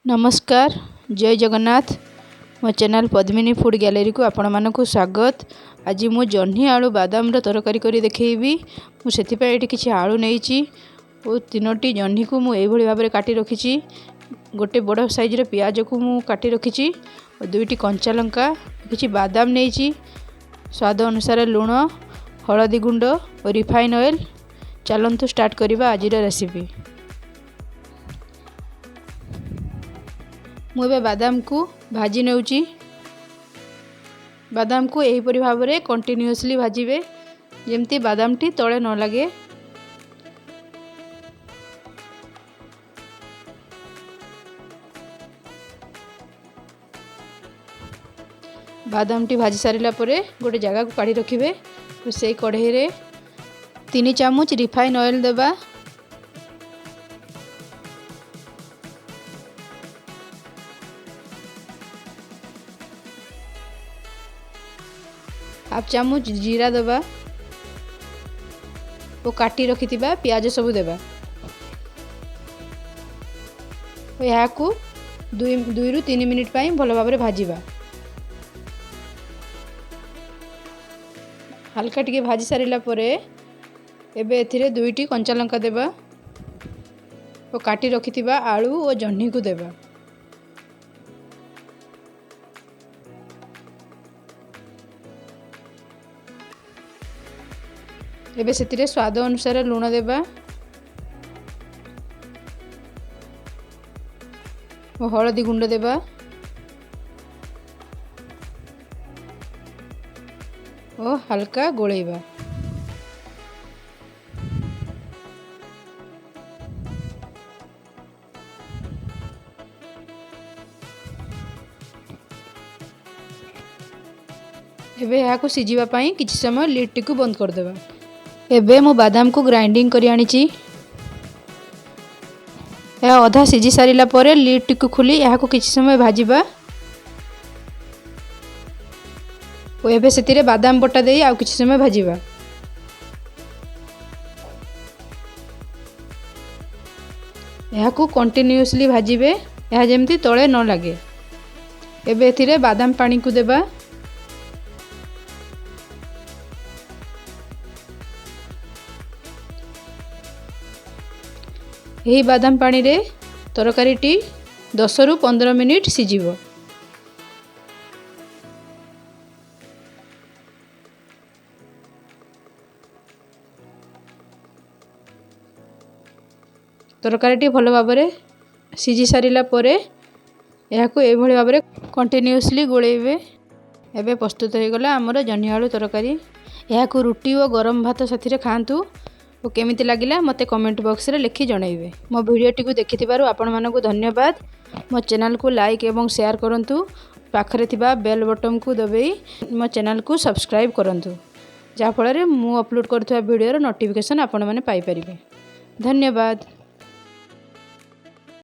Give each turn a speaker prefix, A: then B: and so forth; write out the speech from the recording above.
A: नमस्कार जय जगन्नाथ मो चैनल पद्मिनी फूड गैलरी को आपण मानक स्वागत। आज मु जह्नी आलू बादाम तरकारी कर देखी मुझे किसी आलू नहीं और तीनोटी जह्नी को मुझे भाव में काटी रखी। गोटे बड़ साइज पियाज को मु काटी रखी और दुईटी कंचा लंका किसी बादाम नहीं स्वाद अनुसार लुण हलदी गुंड और रिफाइन ऑयल। चलतु स्टार्ट करवा आज रेसिपी। मुझे बादाम को भाजी नेउची। बादाम को यहीपरि भाव में कंटिन्यूअसली भाजिबे जेमती बादाम टी तले न लगे। बादाम टी भाजी सारिला परे गोटे जगह को काढ़ी रखिबे। से कढ़ई रे 3 चामच रिफाइन ऑयल देबा। हाफ चामच जीरा देबा और काटी रखी पियाज सब देबा। यहाँ को 2 ରୁ 3 मिनिट पाई भल भाव में भाजिबा। हल्का टिके भाजी सारिला परे एबे एथिरे 2टी कंचा लंका देबा और काटी रखी आलू और जह्नी को देबा। एबे सेतिरे स्वाद अनुसार लुण देबा और हलदी गुंड देबा और हल्का गोलेबा। एबे यहाँ को सिझिबा पई किछि समय लिड टी को बंद कर देबा। एबे मो बादाम को ग्राइंडिंग करी आनीची। यह अधा सिझी सारिला परे लिड टी को खोली यहाँ को किछि समय भाजिबा और एबे सेतिरे बादाम बटा देई आ किछि समय भाजिबा। यहाँ को कंटिन्यूअसली भाजिबे यहाँ जेमती तले न लगे। एबे एथिरे बादाम पानी को देबा। यही बादाम पानी रे तरकारी 10 ରୁ 15 मिनिट सिझिबो। तरकारी भल भाव में सिझी सारिला परे यहाँ को एभली भाव में कंटिन्यूअसली गोलेबे। एबे प्रस्तुत हो गला हमर जह्नी आलू तरकारी। यहाँ को रुटी और गरम भात साथी खातु और केमिति लागिला मते कमेंट बॉक्स रे लिखि जणाइबे। मो वीडियोटी को देखिथिबारु आपण मानकु धन्यवाद। मो चैनल को लाइक एवं शेयर करंतु। पाखरे थिबा बेल बटन को दबाई मो चैनल को सब्सक्राइब करंतु जा फଳରେ मु अपलोड करथुवा वीडियो रो नोटिफिकेशन आपण माने पाई परिबे। धन्यवाद।